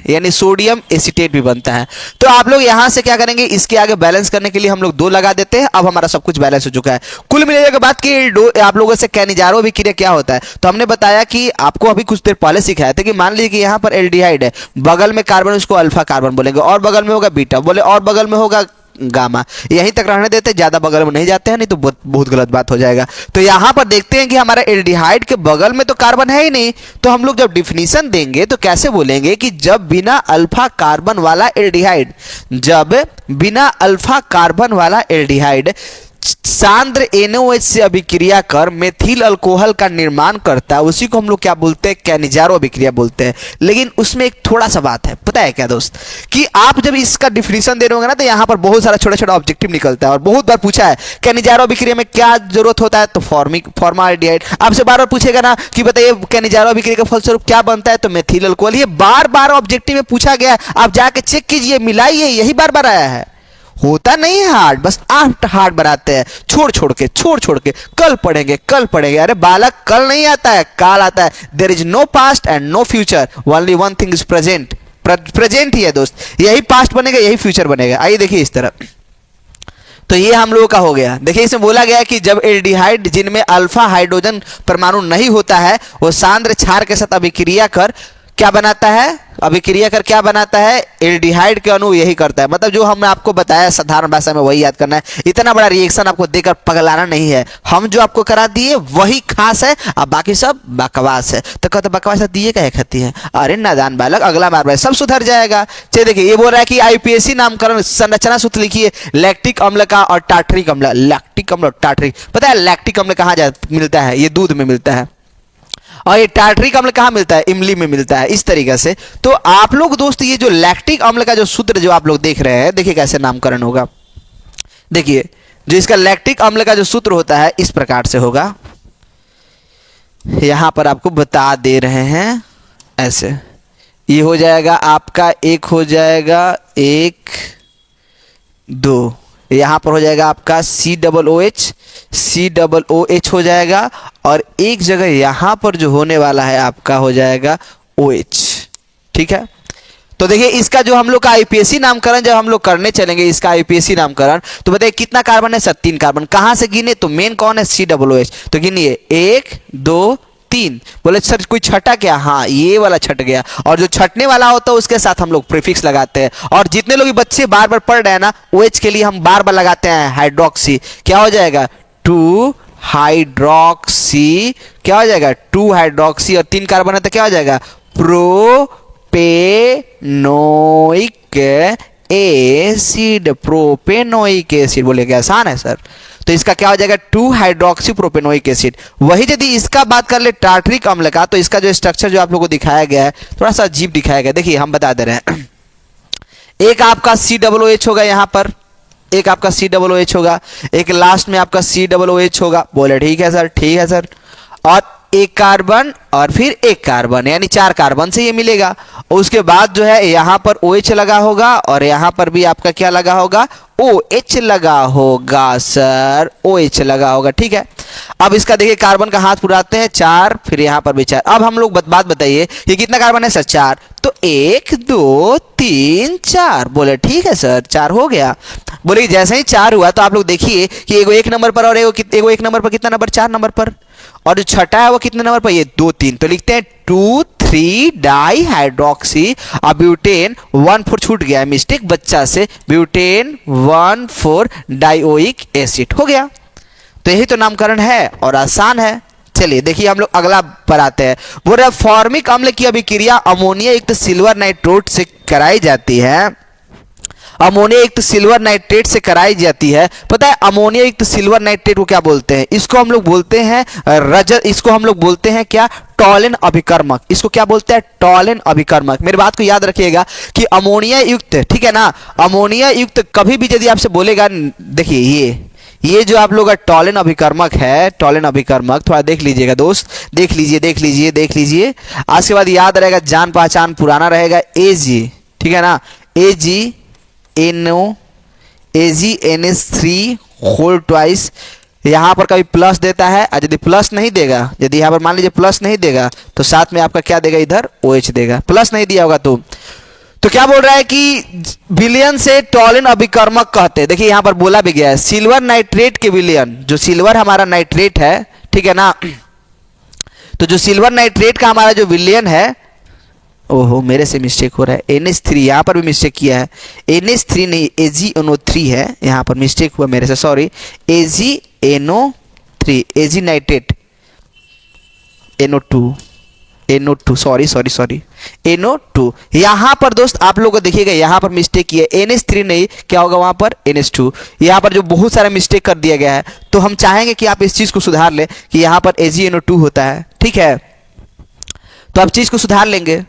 Speaker 1: यानी सोडियम एसीटेट भी बनता है। तो आप लोग यहां से क्या करेंगे? इसके आगे बैलेंस करने के लिए हम लोग 2 लगा देते हैं। अब हमारा सब कुछ बैलेंस हो चुका है। कुल मिलाने के बाद कि आप लोगों से कैनिजारो अभिक्रिया क्या होता है, तो हमने बताया कि आपको अभी कुछ देर पहले सिखाया था कि मान लीजिए कि यहां पर एल्डिहाइड है, बगल में कार्बन, उसको अल्फा कार्बन बोलेंगे, और बगल में होगा बीटा, बोले और बगल में होगा गामा। यहीं तक रहने देते, ज्यादा बगल में नहीं जाते हैं, नहीं तो बहुत गलत बात हो जाएगा। तो यहां पर देखते हैं कि हमारा एल्डिहाइड के बगल में तो कार्बन है ही नहीं, तो हम लोग जब डिफिनीशन देंगे तो कैसे बोलेंगे कि जब बिना अल्फा कार्बन वाला एल्डिहाइड सांद्र NaOH से अभिक्रिया कर मेथिल अल्कोहल का निर्माण करता है, उसी को हम लोग क्या बोलते हैं? कैनिजारो अभिक्रिया बोलते हैं। लेकिन उसमें एक थोड़ा सा बात है, पता है क्या दोस्त, कि आप जब इसका डिफिनीशन दे रहे होंगे ना तो यहां पर बहुत सारा छोटा छोटा ऑब्जेक्टिव निकलता है। और बहुत बार पूछा है कैनिजारो अभिक्रिया में क्या जरूरत होता है, तो फॉर्माल्डिहाइड। आपसे बार बार पूछेगा ना कि बताइए कैनिजारो अभिक्रिया का फलस्वरूप क्या बनता है, तो मेथिल अल्कोहल। ये बार बार ऑब्जेक्टिव में पूछा गया, आप जाके चेक कीजिए, मिलाइए, यही बार बार आया है। होता नहीं है हार्ड, बस आप हार्ड बनाते हैं, छोड़ छोड़ के कल पढ़ेंगे। अरे बालक, कल नहीं आता है, काल आता है। There is no past and no future, only one thing is present. Present ही है दोस्त, यही पास्ट बनेगा, यही फ्यूचर बनेगा। आइए देखिए इस तरह, तो ये हम लोगों का हो गया। देखिए इसमें बोला गया कि जब एल्डिहाइड जिनमें अल्फा हाइड्रोजन परमाणु नहीं होता है, वो सांद्र क्षार के साथ अभिक्रिया कर क्या बनाता है? क्या बनाता है? एल्डिहाइड के अणु यही करता है। मतलब जो हमने आपको बताया साधारण भाषा में वही याद करना है। इतना बड़ा रिएक्शन आपको देकर पगलाना नहीं है, हम जो आपको करा दिए वही खास है, अब बाकी सब बकवास है। तो कहते बकवास दिए क्या खाती है? अरे नादान बालक, अगला बार सब सुधर जाएगा। चलिए देखिए, ये बोल रहा है कि आईपीएसी नामकरण संरचना सूत्र लिखिए लैक्टिक अम्ल का और टार्टरिक अम्ल। लैक्टिक अम्ल और टार्टरिक, पता है लैक्टिक अम्ल कहाँ मिलता है? ये दूध में मिलता है। और ये टार्टरिक अम्ल कहाँ मिलता है? इमली में मिलता है। इस तरीके से तो आप लोग दोस्त ये जो लैक्टिक अम्ल का जो सूत्र जो आप लोग देख रहे हैं, देखिए कैसे नामकरण होगा। देखिए जो इसका लैक्टिक अम्ल का जो सूत्र होता है इस प्रकार से होगा, यहां पर आपको बता दे रहे हैं ऐसे। ये हो जाएगा आपका, एक हो जाएगा 1 2, यहां पर हो जाएगा आपका COOH हो जाएगा, और एक जगह यहां पर जो होने वाला है आपका हो जाएगा OH। ठीक है, तो देखिए इसका जो हम लोग का आईपीएसी नामकरण जब हम लोग करने चलेंगे, इसका आईपीएसी नामकरण, तो बताइए कितना कार्बन है? 3 कार्बन। कहां से गिने? तो मेन कौन है? COOH। तो गिनिए 1 2 तीन। बोले सर कोई छटा क्या? हाँ ये वाला छट गया, और जो छटने वाला होता है उसके साथ हम लोग प्रीफिक्स लगाते हैं। और जितने लोग बच्चे बार बार पढ़ रहे हैं ना, OH के लिए हम बार बार लगाते हैं हाइड्रोक्सी। क्या हो जाएगा? 2 हाइड्रोक्सी। क्या हो जाएगा? 2 हाइड्रोक्सी, और 3 कार्बन है तो क्या हो जाएगा? Propanoic acid. Propanoic acid. बोले क्या आसान है सर? तो इसका क्या हो जाएगा? 2 हाइड्रोक्सी प्रोपेनोइक एसिड। वही यदि इसका बात कर ले टार्टरिक अम्ल का, तो इसका जो स्ट्रक्चर जो आप लोगों को दिखाया गया है थोड़ा सा अजीब दिखाया गया। देखिए हम बता दे रहे हैं। एक आपका COOH होगा यहां पर, एक आपका COOH होगा, एक लास्ट में आपका COOH होगा। बोले ठीक है सर, ठीक है सर। और एक कार्बन और फिर एक कार्बन, यानी 4 कार्बन से ये मिलेगा। और उसके बाद जो है यहां पर OH लगा होगा, और यहां पर भी आपका क्या लगा होगा? OH लगा होगा सर, OH लगा होगा। ठीक है, अब इसका देखिए कार्बन का हाथ पुराते हैं 4, फिर यहां पर भी 4। अब हम लोग बात बताइए ये कितना कार्बन है सर? 4। तो 1 2 3 4। बोले ठीक है सर, 4 हो गया। बोले जैसे ही 4 हुआ तो आप लोग देखिए कि एगो 1 नंबर पर और एगो 1 नंबर पर, कितना नंबर? 4 नंबर पर। और जो छठा है वो कितने नंबर पर? ये 2 3। तो लिखते हैं 2 3 डाई हाइड्रोक्सी। अब ब्यूटेन 1 4 छूट गया है, मिस्टेक बच्चा से। ब्यूटेन 1 4 डाइओइक एसिड हो गया। तो यही तो नामकरण है और आसान है। चलिए देखिए हम लोग अगला पर आते हैं। बोल रहे फॉर्मिक अम्ल की अभिक्रिया अमोनिया युक्त सिल्वर नाइट्रेट से कराई जाती है। अमोनिया युक्त सिल्वर नाइट्रेट से कराई जाती है। पता है अमोनिया युक्त सिल्वर नाइट्रेट को क्या बोलते हैं? इसको हम लोग बोलते हैं रजत। इसको हम लोग बोलते हैं क्या? टॉलन अभिकर्मक। इसको क्या बोलते हैं? टॉलन अभिकर्मक। मेरी बात को याद रखिएगा कि अमोनिया युक्त, ठीक है ना, अमोनिया युक्त कभी भी यदि आपसे बोलेगा, देखिए ये जो आप लोग का टॉलन अभिकर्मक है, टॉलन अभिकर्मक थोड़ा देख लीजिएगा दोस्त, देख लीजिए देख लीजिए देख लीजिए। आज के बाद याद रहेगा, जान पहचान पुराना रहेगा। AG, ठीक है ना, AgNH3 होल ट्वाइस। यहां पर कभी प्लस देता है, और यदि प्लस नहीं देगा, यदि यहां पर मान लीजिए प्लस नहीं देगा, तो साथ में आपका क्या देगा? इधर OH देगा। प्लस नहीं दिया होगा तो क्या बोल रहा है कि विलयन से टॉलन अभिकर्मक कहते हैं। देखिए यहां पर बोला भी गया है सिल्वर नाइट्रेट के विलयन, जो सिल्वर हमारा नाइट्रेट है, ठीक है ना, तो जो सिल्वर नाइट्रेट का हमारा जो विलयन है, ओहो मेरे से मिस्टेक हो रहा है, NH3 यहां पर भी मिस्टेक किया है। NH3 नहीं, AgNO3 है, यहां पर मिस्टेक हुआ मेरे से, sorry. AgNO3, Ag nitrate, NO2 sorry sorry sorry, NO2। यहां पर दोस्त आप लोगों को देखिएगा, यहां पर मिस्टेक किया है, NH3 नहीं, क्या होगा वहां पर? NH2। यहां पर जो बहुत सारा मिस्टेक कर दिया गया है, तो हम चाहेंगे कि आप इस चीज को सुधार लें कि यहां पर AgNO2 होता है, ठीक है, तो आप चीज को सुधार लेंगे।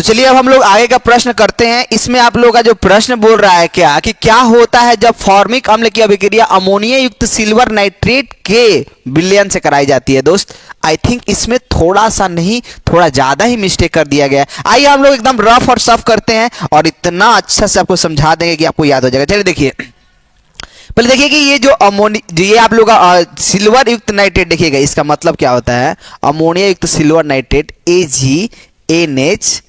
Speaker 1: चलिए अब हम लोग आगे का प्रश्न करते हैं। इसमें आप लोगों का जो प्रश्न बोल रहा है क्या कि क्या होता है जब फॉर्मिक अम्ल की अभिक्रिया अमोनिया युक्त सिल्वर नाइट्रेट के विलयन से कराई जाती है। दोस्त आई थिंक इसमें थोड़ा सा नहीं थोड़ा ज्यादा ही मिस्टेक कर दिया गया है। आइए हम लोग एकदम रफ और सफ करते हैं और इतना अच्छा से आपको समझा देंगे कि आपको याद हो जाएगा। चलिए देखिए, पहले देखिए कि ये जो ये आप लोग का सिल्वर युक्त नाइट्रेट देखिएगा, इसका मतलब क्या होता है, अमोनिया युक्त silver nitrate AgNH3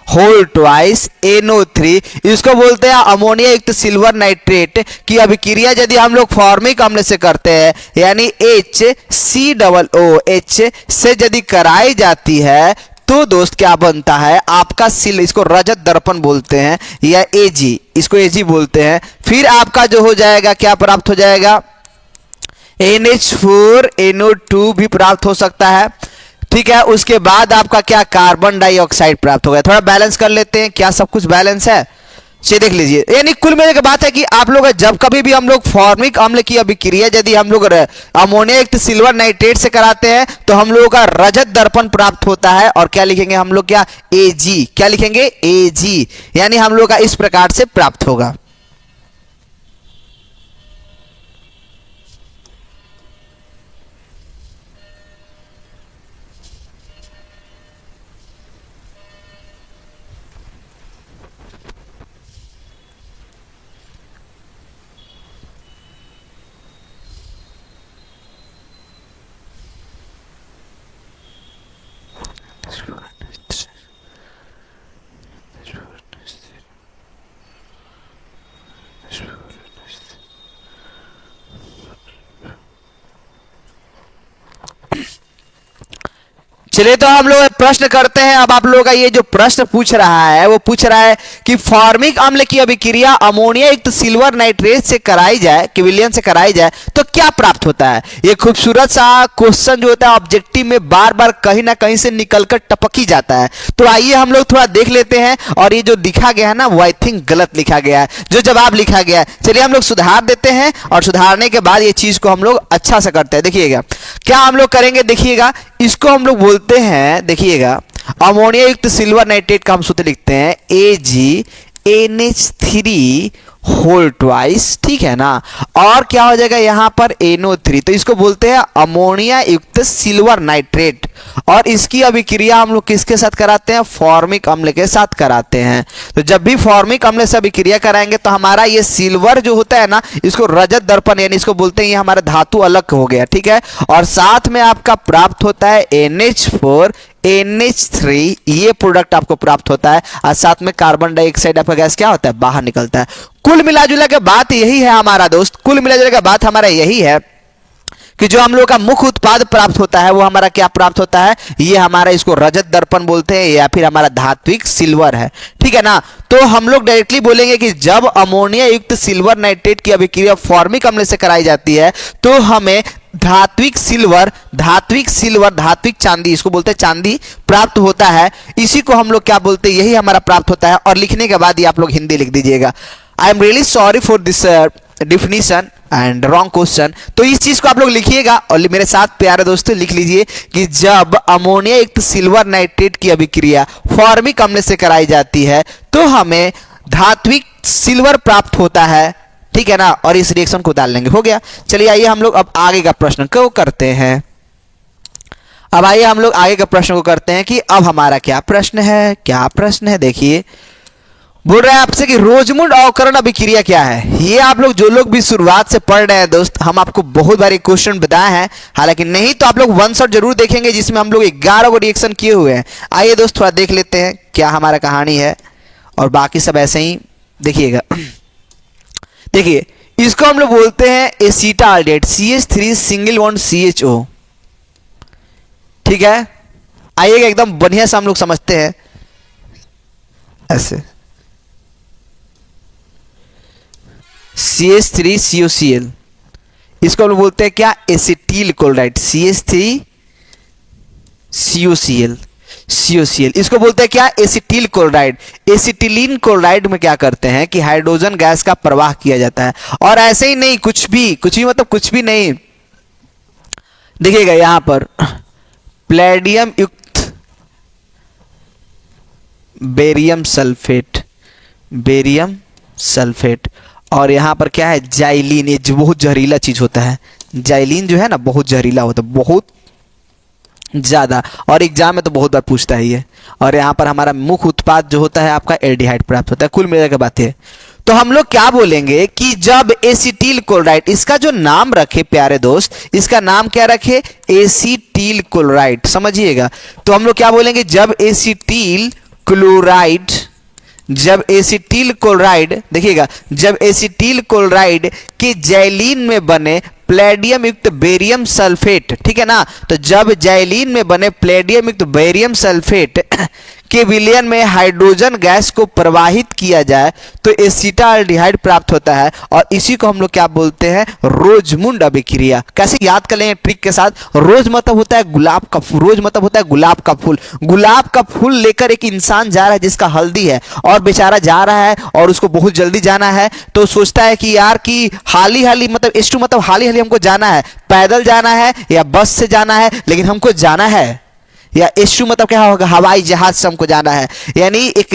Speaker 1: whole twice NO3, इसको बोलते हैं अमोनिया युक्त सिल्वर नाइट्रेट की अभिक्रिया यदि हम लोग फॉर्मिक अम्ल से करते हैं यानी HCOOH से यदि कराई जाती है तो दोस्त क्या बनता है आपका इसको रजत दर्पण बोलते हैं या Ag, इसको Ag बोलते हैं। फिर आपका जो हो जाएगा क्या प्राप्त हो जाएगा, NH4NO2 भी प्राप्त हो सकता है। ठीक है, उसके बाद आपका क्या कार्बन डाइऑक्साइड प्राप्त हो गया। थोड़ा बैलेंस कर लेते हैं, क्या सब कुछ बैलेंस है, चलिए देख लीजिए। यानी कुल मिलाकर के बात है कि आप लोग जब कभी भी हम लोग फॉर्मिक अम्ल की अभिक्रिया यदि हम लोग अमोनिया युक्त सिल्वर नाइट्रेट से कराते हैं तो हम लोगों का रजत दर्पण प्राप्त होता है। और क्या लिखेंगे हम लोग, क्या Ag, क्या लिखेंगे Ag, यानी हम लोग का इस प्रकार से प्राप्त होगा। चलिए तो हम लोग प्रश्न करते हैं। अब आप लोगों का ये जो प्रश्न पूछ रहा है वो पूछ रहा है कि फॉर्मिक अम्ल की अभिक्रिया अमोनिया युक्त सिल्वर नाइट्रेट से कराई जाए, कि विलयन से कराई जाए तो क्या प्राप्त होता है। ये खूबसूरत सा क्वेश्चन जो होता है ऑब्जेक्टिव में बार बार कहीं ना कहीं से निकलकर टपक ही जाता है। तो आइए हम लोग थोड़ा देख लेते हैं। और ये जो लिखा गया है ना वो आई थिंक गलत लिखा गया है, जो जवाब लिखा गया है। चलिए हम लोग सुधार देते हैं और सुधारने के बाद ये चीज को हम लोग अच्छा से करते हैं। देखिएगा क्या हम लोग करेंगे, देखिएगा इसको हम लोग बोलते हैं, देखिएगा अमोनिया युक्त सिल्वर नाइट्रेट का हम सूत्र लिखते हैं AgNH3 होल ट्वाइस, ठीक है ना। और क्या हो जाएगा यहां पर NO3, तो इसको बोलते हैं अमोनिया युक्त सिल्वर नाइट्रेट। और इसकी अभिक्रिया हम लोग किसके साथ कराते हैं, फॉर्मिक अम्ल के साथ कराते हैं। तो जब भी फॉर्मिक अम्ल से अभिक्रिया कराएंगे तो हमारा ये सिल्वर जो होता है ना, इसको रजत दर्पण यानी इसको बोलते हैं, ये हमारा धातु अलग हो गया, ठीक है। और साथ में आपका प्राप्त होता है NH4 NH3, ये प्रोडक्ट आपको प्राप्त होता है। और साथ में कार्बन डाइऑक्साइड आपका गैस क्या होता है, बाहर निकलता है। कुल मिलाजुला के बात यही है हमारा दोस्त, कुल मिलाजुला के बात हमारा यही है कि जो हम लोग का मुख्य उत्पाद प्राप्त होता है वो हमारा क्या प्राप्त होता है, ये हमारा इसको रजत दर्पण बोलते हैं या फिर हमारा धात्विक सिल्वर है, ठीक है ना। तो हम लोग डायरेक्टली बोलेंगे कि जब अमोनिया युक्त सिल्वर नाइट्रेट की अभिक्रिया फॉर्मिक अम्ल से कराई जाती है तो हमें धात्विक सिल्वर, धात्विक चांदी, इसको बोलते हैं चांदी, प्राप्त होता है। इसी को हम लोग क्या बोलते हैं, यही हमारा प्राप्त होता है। और लिखने के बाद ये आप लोग हिंदी लिख दीजिएगा। I am really sorry for this definition and wrong question. तो इस चीज को आप लोग लिखिएगा और मेरे साथ प्यारे दोस्तों लिख लीजिए कि जब अमोनिया युक्त सिल्वर नाइट्रेट की अभिक्रिया फॉर्मिक अम्ल से कराई जाती है तो हमें धात्विक सिल्वर प्राप्त होता है, ठीक है ना। और इस रिएक्शन को डाल लेंगे, हो गया। चलिए आइए हम लोग अब आगे का प्रश्न को करते हैं। अब आइए हम लोग आगे के प्रश्न को करते हैं कि अब हमारा क्या प्रश्न है, क्या प्रश्न है। देखिए बोल रहा है आपसे कि रोजमुंड अवकरण अभिक्रिया क्या है। ये आप लोग जो लोग भी शुरुआत से पढ़ रहे हैं दोस्त, हम आपको बहुत बार क्वेश्चन बताए हैं, हालांकि नहीं तो आप लोग वन शॉट जरूर देखेंगे जिसमें हम लोग 11 को रिएक्शन किए हुए हैं। आइए दोस्त थोड़ा देख लेते हैं क्या हमारा कहानी है और बाकी सब ऐसे ही देखिएगा। देखिए इसको हम लोग बोलते हैं एसीटाल्डेट, CH3 सिंगल बॉन्ड CHO, ठीक है। आइएगा एकदम बढ़िया से हम लोग समझते हैं ऐसे। CH3 COCl, इसको हम लोग बोलते हैं क्या, एसिटिल क्लोराइड, CH3 COCl, इसको बोलते हैं क्या, एसिटिल क्लोराइड। एसिटिलीन क्लोराइड में क्या करते हैं कि हाइड्रोजन गैस का प्रवाह किया जाता है। और ऐसे ही नहीं, कुछ भी मतलब कुछ भी नहीं, देखिएगा यहां पर प्लेडियम युक्त बेरियम सल्फेट, बेरियम सल्फेट। और यहाँ पर क्या है, जाइलिन, ये जो बहुत जहरीला चीज होता है। जाइलिन जो है ना बहुत जहरीला होता है, बहुत ज्यादा, और एग्जाम में तो बहुत बार पूछता है ये। और यहाँ पर हमारा मुख्य उत्पाद जो होता है आपका एल्डिहाइड प्राप्त होता है। कुल मिलाकर बात है, तो हम लोग क्या बोलेंगे कि जब एसिटिल क्लोराइड, इसका जो नाम रखे प्यारे दोस्त, इसका नाम क्या रखे, एसिटिल क्लोराइड, समझिएगा। तो हम लोग क्या बोलेंगे, जब एसिटिल क्लोराइड, जब एसिटिल क्लोराइड, देखिएगा, जब एसिटिल क्लोराइड के जैलीन में बने प्लेडियम युक्त बेरियम सल्फेट, ठीक है ना, तो जब जैलीन में बने प्लेडियम युक्त बेरियम सल्फेट के विलयन में हाइड्रोजन गैस को प्रवाहित किया जाए तो एसिटाल्डिहाइड प्राप्त होता है। और इसी को हम लोग क्या बोलते हैं, रोजमुंड अभिक्रिया। कैसे याद कर लेंगे ट्रिक के साथ, रोज मतलब होता है गुलाब का फूल, रोज मतलब होता है गुलाब का फूल। गुलाब का फूल लेकर एक इंसान जा रहा है जिसका हल्दी है, और बेचारा जा रहा है और उसको बहुत जल्दी जाना है, तो सोचता है कि यार कि हाली हाली, मतलब एस2 मतलब हाली हाली हमको जाना है, पैदल जाना है या बस से जाना है, लेकिन हमको जाना है, या एस2 मतलब क्या होगा, हवाई जहाज से हमको जाना है। यानी एक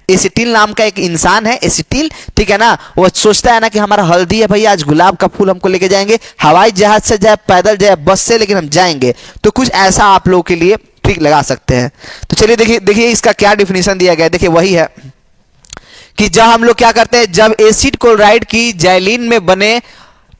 Speaker 1: एसिटिल नाम का एक इंसान है, एसिटिल, ठीक है ना, वो सोचता है ना कि हमारा हल्दी है भैया, आज गुलाब का फूल हमको लेके जाएंगे, हवाई जहाज से जाए, पैदल जाए, बस से, लेकिन हम जाएंगे। तो कुछ ऐसा आप लोगों के लिए ट्रिक लगा सकते हैं। तो चलिए देखिए, देखिए इसका क्या डिफिनेशन दिया गया है। देखिए वही है कि जब हम लोग क्या करते हैं, जब एसिड क्लोराइड की जैलीन में बने,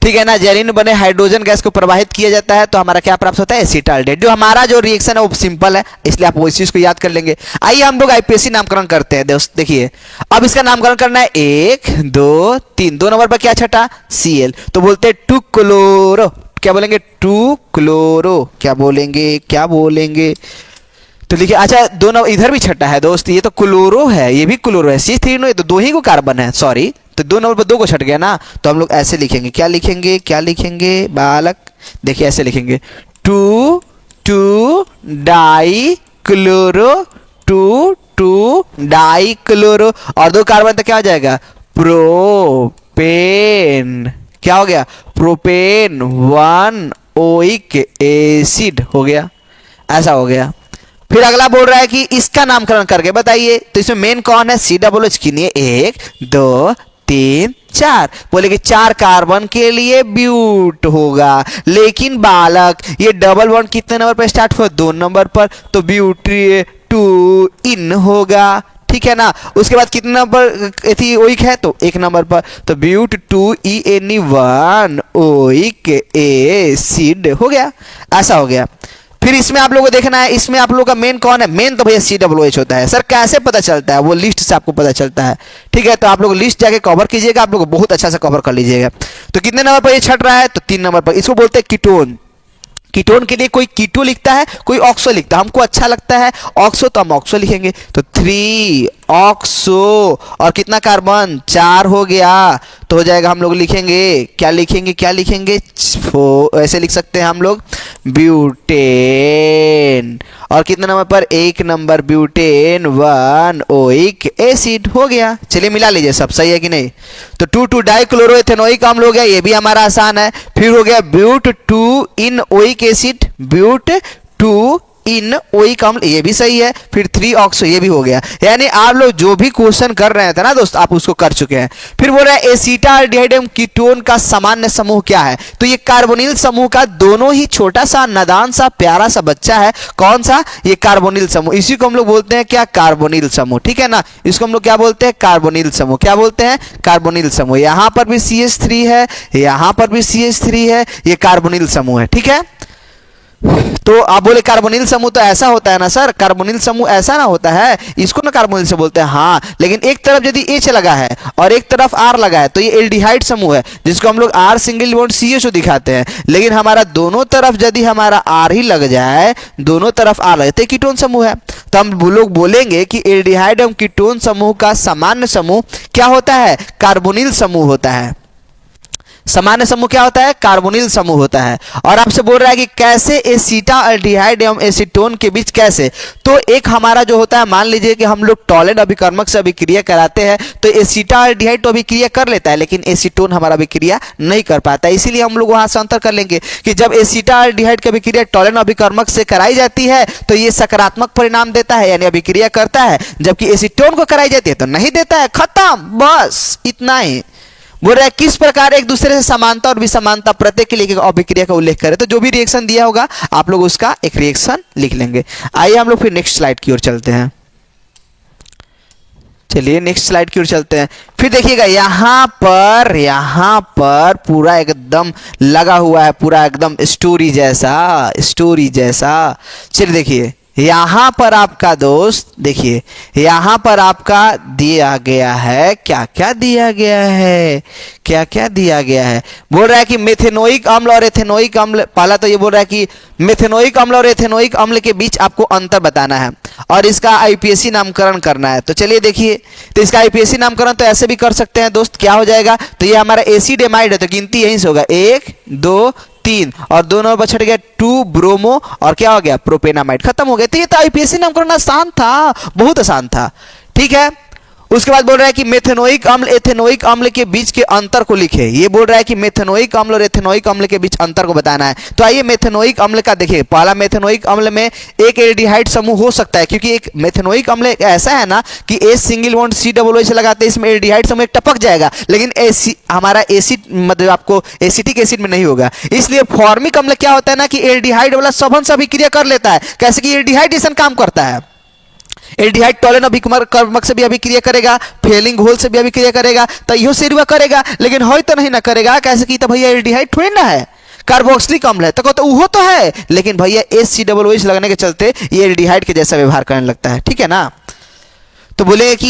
Speaker 1: ठीक है ना, जैलीन में बने हाइड्रोजन गैस को प्रवाहित किया जाता है, तो हमारा क्या प्राप्त होता है, एसिटाल्डेहाइड। जो हमारा जो रिएक्शन है वो सिंपल है, इसलिए आप वो इस चीज को याद कर लेंगे। आइए हम लोग आईपीएससी नामकरण करते हैं दोस्त। देखिए अब इसका नामकरण करना है, 1 2 3, 2 नंबर पर क्या छटा, Cl, तो बोलते हैं 2 क्लोरो, क्या बोलेंगे, 2 क्लोरो, क्या बोलेंगे, क्या बोलेंगे, तो लिखिए। अच्छा, दोनों इधर भी छठा है दोस्त, ये तो क्लोरो है, ये भी क्लोरो है, C3 ये तो दो ही को कार्बन है, सॉरी, तो 2 नंबर पर 2 को छट गया ना, तो हम लोग ऐसे लिखेंगे, क्या लिखेंगे, क्या लिखेंगे बालक, देखिए ऐसे लिखेंगे, 2 2 डाई क्लोरो, 2 2 डाई क्लोरो, और 2 कार्बन तो क्या हो जाएगा, प्रोपेन, क्या हो गया, प्रोपेन 1 ओइक एसिड हो गया, ऐसा हो गया। फिर अगला बोल रहा है कि इसका नामकरण करके बताइए, तो इसमें मेन कौन है, COOH गिनिए, 1 2 3 4, बोले कि 4 कार्बन के लिए ब्यूट होगा, लेकिन बालक ये डबल बॉन्ड कितने नंबर पर स्टार्ट हुआ, 2 नंबर पर, तो ब्यूटी 2 इन होगा, ठीक है ना। उसके बाद कितने नंबर थी ओइक है, तो 1 नंबर पर, तो ब्यूट 2ENE1 ओइक एसिड हो गया, ऐसा हो गया। फिर इसमें आप लोगों को देखना है, इसमें आप लोगों का मेन कौन है, मेन तो भैया COOH होता है। सर कैसे पता चलता है, वो लिस्ट से आपको पता चलता है, ठीक है, तो आप लोग लिस्ट जाके कवर कीजिएगा, आप लोग बहुत अच्छा से कवर कर लीजिएगा। तो कितने नंबर पर ये छट रहा है, तो 3 नंबर पर, इसको बोलते हैं कीटोन। कीटोन के लिए कोई कीटो लिखता है, कोई ऑक्सो लिखता है, हमको अच्छा लगता है ऑक्सो, तो हम ऑक्सो लिखेंगे, तो 3 ऑक्सो, और कितना कार्बन, 4 हो गया, तो हो जाएगा, हम लोग लिखेंगे, क्या लिखेंगे, क्या लिखेंगे, ऐसे लिख सकते हैं हम लोग, ब्यूटेन, और कितने नंबर पर, 1 नंबर, ब्यूटेन 1 ओइक एसिड हो गया। चलिए मिला लीजिए, सब सही है कि नहीं। तो 2 डाइक्लोरोएथेनोइक अम्ल हो गया, ये भी हमारा आसान है। फिर हो गया ब्यूट 2 इन ओइक एसिड, ब्यूट 2 इन ओइक अम्ल, ये भी सही है। फिर 3 ऑक्सो, ये भी हो गया। यानी आप लोग जो भी क्वेश्चन कर रहे थे ना दोस्त, आप उसको कर चुके हैं। फिर बोल रहा है एसिटाल्डिहाइड एवं कीटोन का सामान्य समूह क्या है, तो ये कार्बोनिल समूह का दोनों ही छोटा सा नादान सा प्यारा सा बच्चा है। कौन सा, ये कार्बोनिल समूह, इसी को हम लोग बोलते हैं क्या, कार्बोनिल समूह, ठीक है ना, इसको हम लोग क्या बोलते हैं, कार्बोनिल समूह, क्या बोलते हैं, कार्बोनिल समूह। यहां पर भी CH3 है, यहां पर भी CH3 है, ये कार्बोनिल समूह है, ठीक है। तो आप बोले कार्बोनिल समूह तो ऐसा होता है ना सर, कार्बोनिल समूह ऐसा ना होता है, इसको ना कार्बोनिल से बोलते हैं, हाँ, लेकिन एक तरफ यदि H लगा है और एक तरफ R लगा है तो ये एल्डिहाइड समूह है, जिसको हम लोग R सिंगल बॉन्ड CHO दिखाते हैं। लेकिन हमारा दोनों तरफ यदि हमारा R ही लग जाए, दोनों तरफ R लगे तो कीटोन समूह है। तो हम लोग बोलेंगे कि एल्डिहाइड एवं कीटोन समूह का सामान्य समूह क्या होता है, कार्बोनिल समूह होता है। सामान्य समूह क्या होता है? कार्बोनिल समूह होता है। और आपसे बोल रहा है कि कैसे एसीटाल्डिहाइड एवं एसीटोन के बीच कैसे, तो एक हमारा जो होता है, मान लीजिए कि हम लोग टॉलेंट अभिकर्मक से अभिक्रिया कराते हैं तो एसीटाल्डिहाइड तो अभिक्रिया कर लेता है लेकिन एसीटोन हमारा अभिक्रिया नहीं कर पाता है। इसीलिए हम लोग वहां से अंतर कर लेंगे कि जब एसीटाल्डिहाइड की अभिक्रिया टॉलेंट अभिकर्मक से कराई जाती है तो ये सकारात्मक परिणाम देता है यानी अभिक्रिया करता है, जबकि एसीटोन को कराई जाती है तो नहीं देता है। खत्म, बस इतना ही। बोल रहा है किस प्रकार एक दूसरे से समानता और विसमानता प्रत्येक के लिए अभिक्रिया का उल्लेख करें। तो जो भी रिएक्शन दिया होगा आप लोग उसका एक रिएक्शन लिख लेंगे। आइए हम लोग फिर नेक्स्ट स्लाइड की ओर चलते हैं। चलिए नेक्स्ट स्लाइड की ओर चलते हैं। फिर देखिएगा यहाँ पर पूरा एकदम लगा हुआ है, पूरा एकदम स्टोरी जैसा। चलिए देखिए यहाँ पर आपका दोस्त, देखिए यहाँ पर आपका दिया गया है, क्या क्या दिया गया है। बोल रहा है कि मेथेनोइक अम्ल और एथेनोइक अम्ल, पहला तो ये बोल रहा है कि मेथेनोइक अम्ल और एथेनोइक अम्ल के बीच आपको अंतर बताना है और इसका आईपीएसी नामकरण करना है। तो चलिए देखिए, तो इसका आईपीएसी नामकरण तो ऐसे भी कर सकते हैं दोस्त। क्या हो जाएगा? तो ये हमारा एसिड एमाइड है तो गिनती यहीं से होगा 1 2 3 और दोनों बचड़ गया 2 ब्रोमो और क्या हो गया? प्रोपेनामाइड। खत्म हो गया। तो ये तो आईपीएसी नामकरण आसान था, बहुत आसान था। ठीक है, उसके बाद बोल रहा है कि मेथेनोइक अम्ल एथेनोइक अम्ल के बीच के अंतर को लिखे। ये बोल रहा है कि मेथेनोइक अम्ल और एथेनोइक अम्ल के बीच अंतर को बताना है। तो आइए मेथेनोइक अम्ल का देखिए। पहला मेथेनोइक अम्ल में एक एल्डिहाइड समूह हो सकता है क्योंकि एक मेथेनोइक अम्ल ऐसा है ना कि एस सिंगल बॉन्ड COO से लगाते हैं, इसमें एल्डिहाइड समूह टपक जाएगा लेकिन हमारा एसिड मतलब आपको एसिटिक एसिड में नहीं होगा। इसलिए फॉर्मिक अम्ल क्या होता है ना कि एल्डिहाइड वाला सबन से अभिक्रिया कर लेता है। कैसे कि एल्डिहाइड काम करता है। एल्डिहाइड टॉलेंट अभिकर्मक से भी अभिक्रिया करेगा, फेलिंग होल से भी अभिक्रिया करेगा, तो इहो से करेगा लेकिन हो तो नहीं ना करेगा। कैसे कि तो भैया एल्डिहाइड थोड़ी ना है, कार्बोक्सिलिक अम्ल है। तो वो तो है लेकिन भैया HCOOH लगने के चलते ये एल्डिहाइड के जैसा व्यवहार करने लगता है। ठीक है ना। तो बोले कि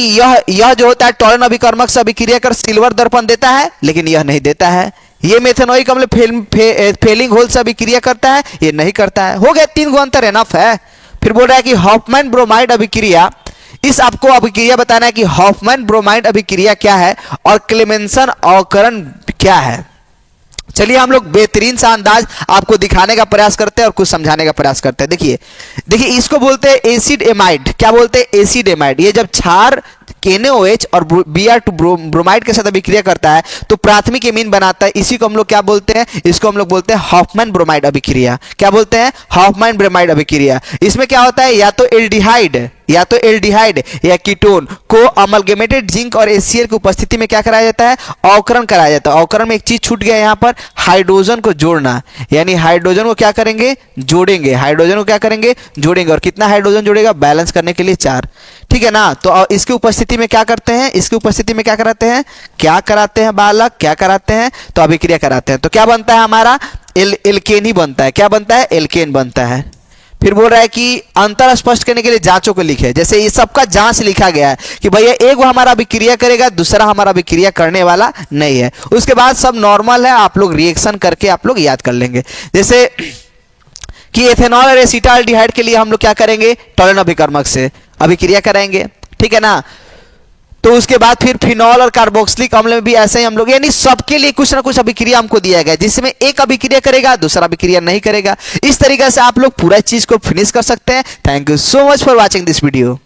Speaker 1: यह जो होता है टॉलेंट अभिकर्मक से अभिक्रिया कर सिल्वर दर्पण देता है लेकिन यह नहीं देता है। ये मेथेनोइक अम्ल फेलिंग होल से अभिक्रिया करता है, ये नहीं करता है। हो गया 3 गो अंतर, एनफ है। फिर बोल रहा है कि हॉफमैन ब्रोमाइड अभिक्रिया, इस आपको अभिक्रिया बताना है कि हॉफमैन ब्रोमाइड अभिक्रिया क्या है और क्लेमेंसन अवकरण क्या है। चलिए हम लोग बेहतरीन सा अंदाज आपको दिखाने का प्रयास करते हैं और कुछ समझाने का प्रयास करते हैं। देखिए इसको बोलते हैं एसिड एमाइड। क्या बोलते हैं? Acid amide. ये जब क्षार KNOH और Br2 ब्रोमाइड के साथ अभिक्रिया करता है तो प्राथमिक एमीन बनाता है। इसी को हम लोग क्या बोलते हैं? इसको हम लोग बोलते हैं हॉफमैन ब्रोमाइड अभिक्रिया। क्या बोलते हैं? हॉफमैन ब्रोमाइड अभिक्रिया। इसमें क्या होता है? या तो एल्डिहाइड या कीटोन को अमलगेमेटेड जिंक और HCl की उपस्थिति में क्या कराया जाता है? अवकरण कराया जाता है। अवकरण में एक चीज छूट गया यहाँ पर, हाइड्रोजन को जोड़ना, यानी हाइड्रोजन को क्या करेंगे? जोड़ेंगे। हाइड्रोजन को क्या करेंगे? जोड़ेंगे। और कितना हाइड्रोजन जोड़ेगा? बैलेंस करने के लिए 4। ठीक है ना। तो इसकी उपस्थिति में क्या करते हैं? इसकी उपस्थिति में क्या कराते हैं? क्या कराते हैं बालक? क्या कराते हैं? तो अभिक्रिया कराते हैं। तो क्या बनता है हमारा? एल्केन ही बनता है। क्या बनता है? एल्केन बनता है। फिर बोल रहा है कि अंतर स्पष्ट करने के लिए जांचों को लिखे। जैसे ये सबका जांच लिखा गया है कि भैया एक वो हमारा अभिक्रिया करेगा, दूसरा हमारा अभिक्रिया करने वाला नहीं है। उसके बाद सब नॉर्मल है, आप लोग रिएक्शन करके आप लोग याद कर लेंगे। जैसे कि एथेनॉल और एसिटाल्डिहाइड के लिए हम लोग क्या करेंगे? टॉलेंट अभिकर्मक से अभिक्रिया कराएंगे। ठीक है ना। तो उसके बाद फिर फिनॉल और कार्बोक्सिलिक अम्ल में भी ऐसे ही हम लोग, यानी सबके लिए कुछ ना कुछ अभिक्रिया हमको दिया गया जिसमें एक अभिक्रिया करेगा, दूसरा अभिक्रिया नहीं करेगा। इस तरीके से आप लोग पूरा चीज को फिनिश कर सकते हैं। Thank you so much for watching this video.